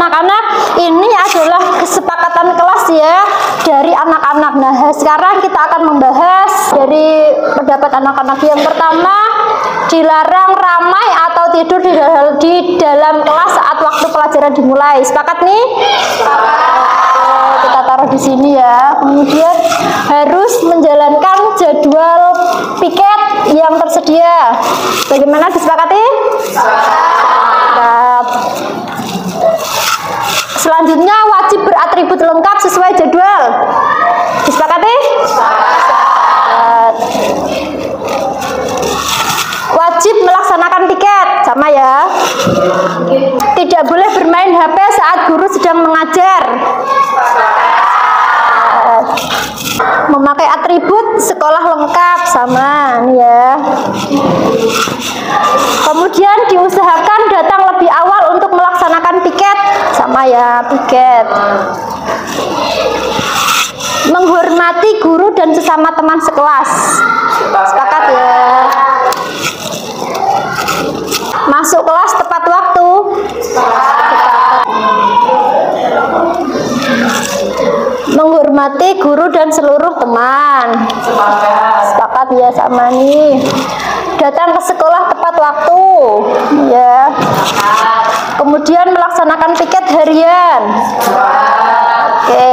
Anak-anak, ini adalah kesepakatan kelas ya dari anak-anak. Nah, sekarang kita akan membahas dari pendapat anak-anak. Yang pertama, dilarang ramai atau tidur di dalam kelas saat waktu pelajaran dimulai. Sepakat nih? Kita taruh di sini ya. Kemudian harus menjalankan jadwal piket yang tersedia. Bagaimana, disepakati? Sepakat. Selanjutnya wajib beratribut lengkap sesuai jadwal. Disepakati? Wajib melaksanakan piket, sama ya. Tidak boleh bermain HP saat guru sedang mengajar. Memakai atribut sekolah lengkap, sama nih ya. Kemudian diusahakan datang lebih awal untuk melaksanakan piket, sama ya, piket. Menghormati guru dan sesama teman sekelas. Sepakat ya. Masuk kelas tepat waktu. Menghormati guru dan seluruh teman. Sepakat Sepakat ya sama nih. Datang ke sekolah tepat waktu, ya. Kemudian melaksanakan piket harian. Oke.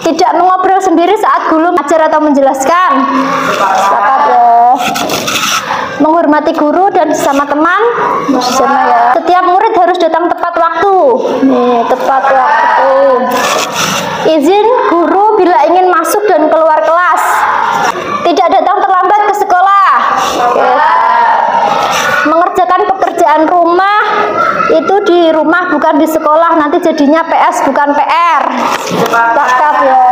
Tidak mengobrol sendiri saat guru mengajar atau menjelaskan. Sepakat ya. Menghormati guru dan sesama teman, bersama ya. Setiap murid harus datang tepat waktu. Nih, tepat waktu. Izin guru bila ingin masuk dan keluar kelas. Tidak datang terlambat ke sekolah. Oke. Mengerjakan pekerjaan rumah itu di rumah bukan di sekolah, nanti jadinya PS bukan PR. Sepakat ya.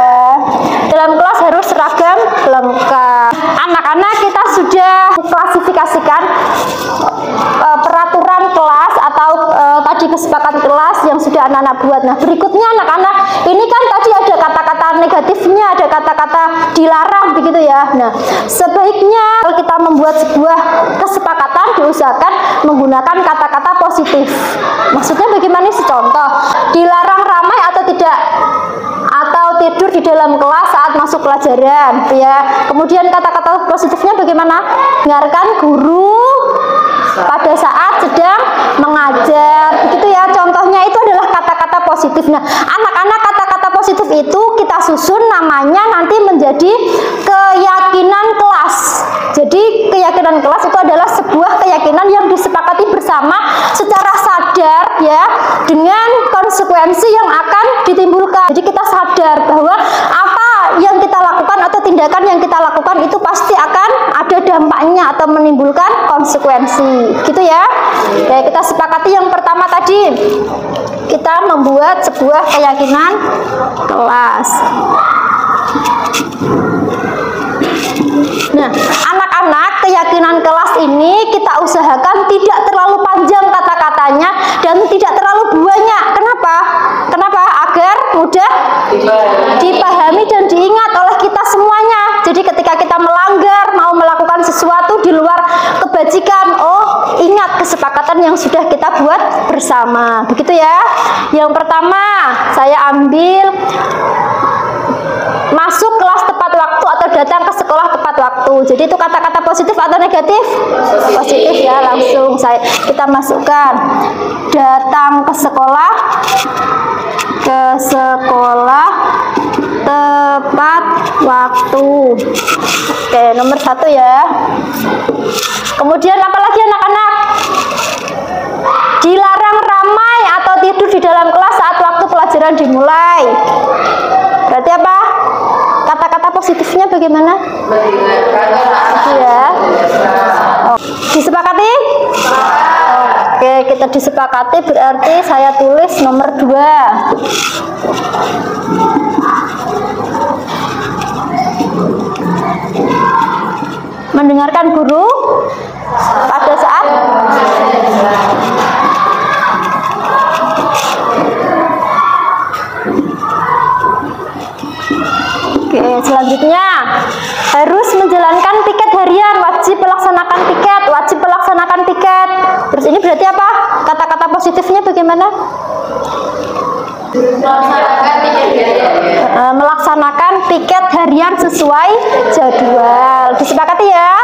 Dalam kelas harus seragam lengkap. Anak-anak, kita sudah klasifikasikan peraturan kelas atau tadi kesepakatan kelas yang sudah anak-anak buat. Nah, berikutnya anak-anak, ini kan tadi ada kata-kata negatifnya, ada kata-kata dilarang begitu ya. Nah, sebaiknya kalau kita membuat sebuah kesepakatan diusahakan menggunakan kata-kata positif. Maksudnya bagaimana sih? Contoh, dilarang ramai atau tidak, atau tidur di dalam kelas saat masuk pelajaran ya. Kemudian kata-kata positifnya bagaimana? Dengarkan guru pada saat sedang mengajar, begitu ya. Contohnya itu adalah kata-kata positif. Nah, anak-anak, kata-kata positif itu kita susun namanya nanti menjadi keyakinan kelas. Jadi keyakinan kelas itu adalah sebuah keyakinan yang disepakati bersama secara sadar ya, dengan konsekuensi yang akan ditimbulkan. Jadi kita sadar bahwa apa yang kita lakukan atau tindakan yang kita lakukan itu pasti akan ada dampaknya atau menimbulkan konsekuensi, gitu ya. Ya, kita sepakati yang pertama tadi, kita membuat sebuah keyakinan kelas. Nah, anak-anak, keyakinan kelas ini kita usahakan tidak terlalu panjang kata-katanya dan tidak terlalu banyak. Kenapa? Kenapa? Agar mudah dipahami dan diingat oleh kita semuanya. Jadi ketika kita melanggar, mau melakukan sesuatu di luar kebajikan, oh ingat kesepakatan yang sudah kita buat bersama. Begitu ya. Yang pertama, saya ambil masuk kelas tepat waktu atau datang ke sekolah tepat waktu. Jadi itu kata-kata positif atau negatif? Positif ya, langsung kita masukkan. Datang ke sekolah tepat waktu. Oke, nomor 1 ya. Kemudian apa lagi anak-anak? Dilarang ramai atau tidur di dalam kelas saat waktu pelajaran dimulai. Berarti apa? Kata-kata positifnya bagaimana? Ya. Disepakati? Oke, kita disepakati, berarti saya tulis nomor 2. Mendengarkan guru pada saat Oke, selanjutnya harus menjalankan piket harian, wajib melaksanakan piket, wajib melaksanakan piket. Terus ini berarti apa? Kata-kata positifnya bagaimana? Melaksanakan piket harian sesuai jadwal. Disepakati ya?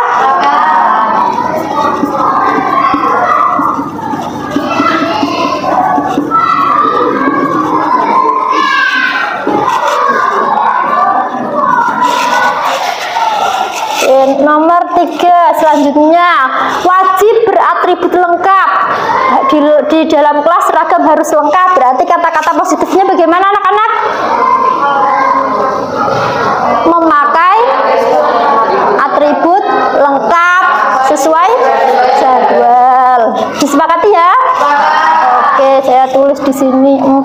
Nomor 3 selanjutnya, wajib beratribut lengkap. Di dalam kelas seragam harus lengkap. Berarti kata-kata positifnya bagaimana anak-anak? Memakai atribut lengkap sesuai jadwal. Disepakati ya? Oke, saya tulis di sini 4.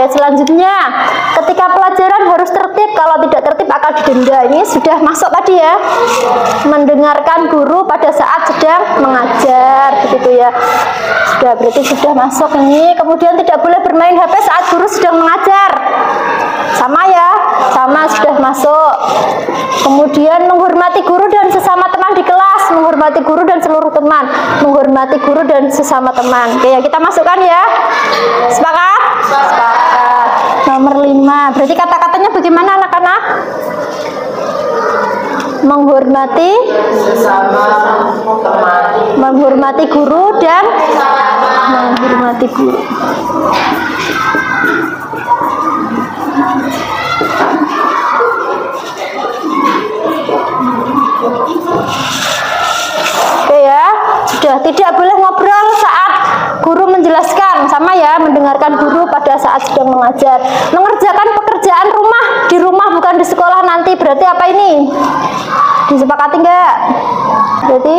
Selanjutnya, ketika pelajaran harus tertib, kalau tidak tertib akan didenda. Ini sudah masuk tadi ya. Mendengarkan guru pada saat sedang mengajar, begitu ya. Sudah, berarti sudah masuk ini. Kemudian tidak boleh bermain HP saat guru sedang mengajar. Sama ya. Sama, sudah masuk. Kemudian menghormati guru dan sesama teman di kelas, menghormati guru dan seluruh teman, menghormati guru dan sesama teman. Oke ya, kita masukkan ya. Sepakat? Sepakat. Nomor 5. Berarti kata-katanya bagaimana anak-anak? Menghormati sesama teman, menghormati guru dan menghormati guru. Oke ya, sudah. Tidak boleh ngobrol saat guru menjelaskan, sama ya, mendengarkan guru pada saat sedang mengajar. Mengerjakan pekerjaan rumah di rumah, bukan di sekolah nanti. Berarti apa ini? Disepakati enggak? Berarti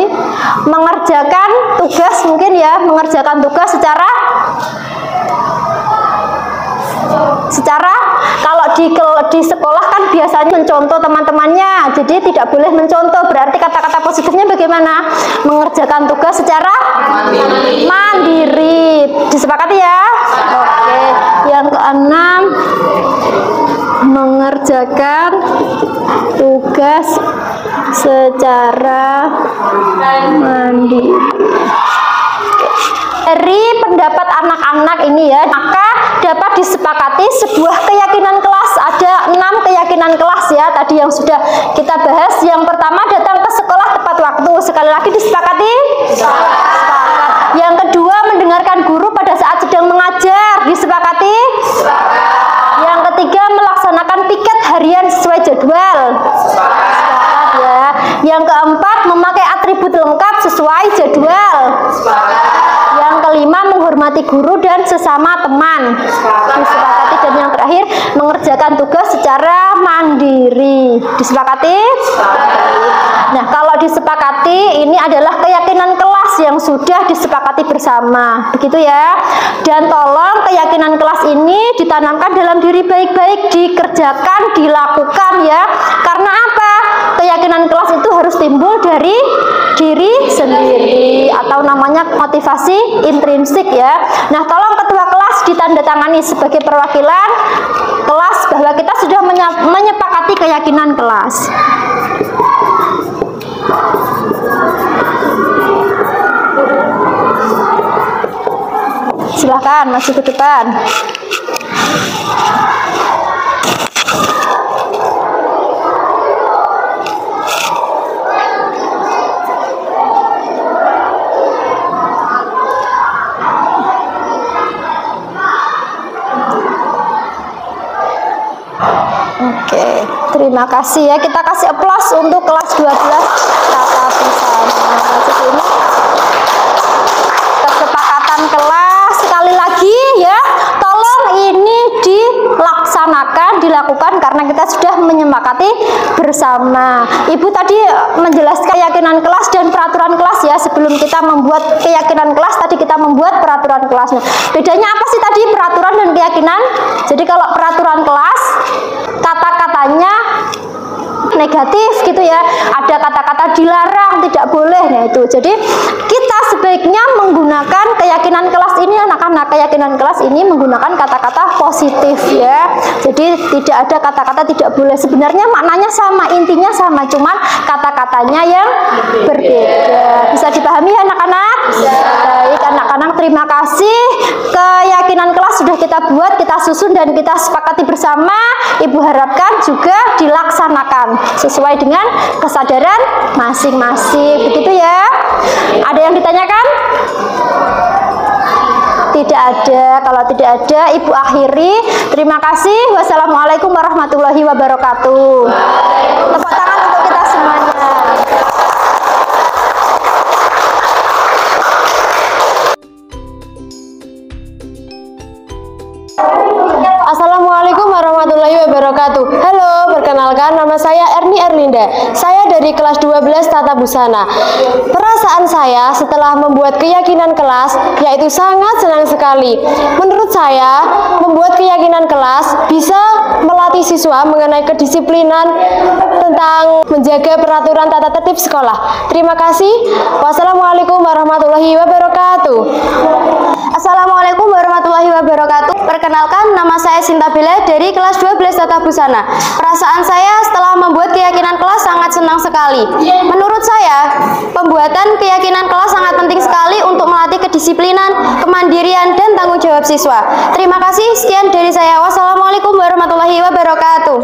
mengerjakan tugas, mungkin ya, mengerjakan tugas secara kalau di sekolah kan biasanya mencontoh teman-temannya, jadi tidak boleh mencontoh. Berarti kata-kata positifnya bagaimana? Mengerjakan tugas secara mandiri. Disepakati ya? Oke. Yang keenam, mengerjakan tugas secara mandiri. Dari pendapat anak-anak ini ya, maka dapat disepakati sebuah keyakinan kelas. Ada 6 keyakinan kelas ya, tadi yang sudah kita bahas. Yang pertama, datang ke sekolah tepat waktu. Sekali lagi disepakati? Sepakat. Yang kedua, mendengarkan guru pada saat sedang mengajar. Disepakati? Sepakat. Yang ketiga, melaksanakan piket harian sesuai jadwal. Sepakat ya. Yang keempat, memakai atribut lengkap sesuai jadwal. Sepakat. Yang kelima, menghormati guru dan sesama teman. Disepakati. Dan yang terakhir, mengerjakan tugas secara mandiri. Disepakati? Nah, kalau disepakati, ini adalah keyakinan kelas yang sudah disepakati bersama. Begitu ya. Dan tolong keyakinan kelas ini ditanamkan dalam diri baik-baik, dikerjakan, dilakukan ya. Karena apa? Keyakinan kelas itu harus timbul dari diri sendiri, atau namanya motivasi intrinsik ya. Nah, tolong ketua kelas ditandatangani sebagai perwakilan kelas bahwa kita sudah menyepakati keyakinan kelas. Silahkan maju ke depan. Oke, terima kasih ya. Kita kasih aplaus untuk kelas 12 tata busana. Ini kesepakatan kelas. Sekali lagi ya, tolong ini dilaksanakan, dilakukan karena kita sudah menyepakati bersama. Ibu tadi menjelaskan keyakinan kelas dan peraturan kelas ya. Sebelum kita membuat keyakinan kelas, tadi kita membuat peraturan kelas. Nah, bedanya apa sih tadi peraturan dan keyakinan? Jadi kalau peraturan kelas, kata-katanya negatif gitu ya, ada kata-kata dilarang, tidak boleh. Nah itu, jadi kita sebaiknya menggunakan keyakinan kelas ini, anak-anak. Keyakinan kelas ini menggunakan kata-kata positif ya, jadi tidak ada kata-kata tidak boleh. Sebenarnya maknanya sama, intinya sama, cuman kata-katanya yang berbeda. Bisa dipahami ya anak-anak? Baik anak-anak, terima kasih. Keyakinan kelas sudah kita buat, kita susun dan kita sepakati bersama. Ibu harapkan juga dilaksanakan sesuai dengan kesadaran masing-masing. Begitu ya. Ada yang ditanyakan? Tidak ada. Kalau tidak ada, Ibu akhiri. Terima kasih. Wassalamualaikum warahmatullahi wabarakatuh. Tepuk tangan untuk kita semuanya. Assalamualaikum warahmatullahi wabarakatuh. Halo, perkenalkan nama saya Erni Erlinda. Saya dari kelas 12 Tata Busana. Perasaan saya setelah membuat keyakinan kelas yaitu sangat senang sekali. Menurut saya, membuat keyakinan kelas bisa melatih siswa mengenai kedisiplinan tentang menjaga peraturan tata tertib sekolah. Terima kasih. Wassalamualaikum warahmatullahi wabarakatuh. Assalamualaikum warahmatullahi wabarakatuh. Perkenalkan, nama saya Sinta Bella dari kelas 12 Tata Busana. Perasaan saya setelah membuat keyakinan kelas sangat senang sekali. Menurut saya, pembuatan keyakinan kelas sangat penting sekali untuk melatih kedisiplinan, kemandirian, dan tanggung jawab siswa. Terima kasih, sekian dari saya. Wassalamualaikum warahmatullahi wabarakatuh.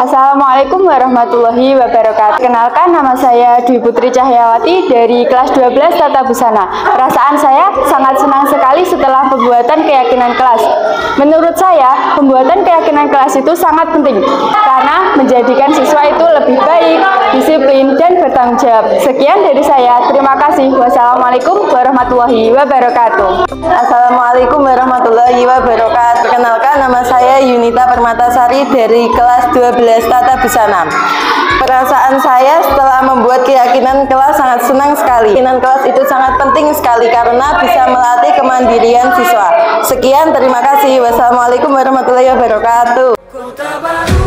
Assalamualaikum warahmatullahi wabarakatuh. Kenalkan, nama saya Dwi Putri Cahyawati dari kelas 12 Tata Busana. Perasaan saya sangat senang sekali setelah pembuatan keyakinan kelas. Menurut saya, pembuatan keyakinan kelas itu sangat penting karena menjadikan siswa itu lebih baik, disiplin, dan bertanggung jawab. Sekian dari saya. Terima kasih. Wassalamualaikum warahmatullahi wabarakatuh. Assalamualaikum warahmatullahi wabarakatuh. Perkenalkan, nama saya Yunita Permatasari dari kelas 12 Tata Busana. Perasaan saya setelah membuat keyakinan kelas sangat senang sekali. Keyakinan kelas itu sangat penting sekali karena bisa melatih kemandirian siswa. Sekian, terima kasih. Wassalamualaikum warahmatullahi wabarakatuh.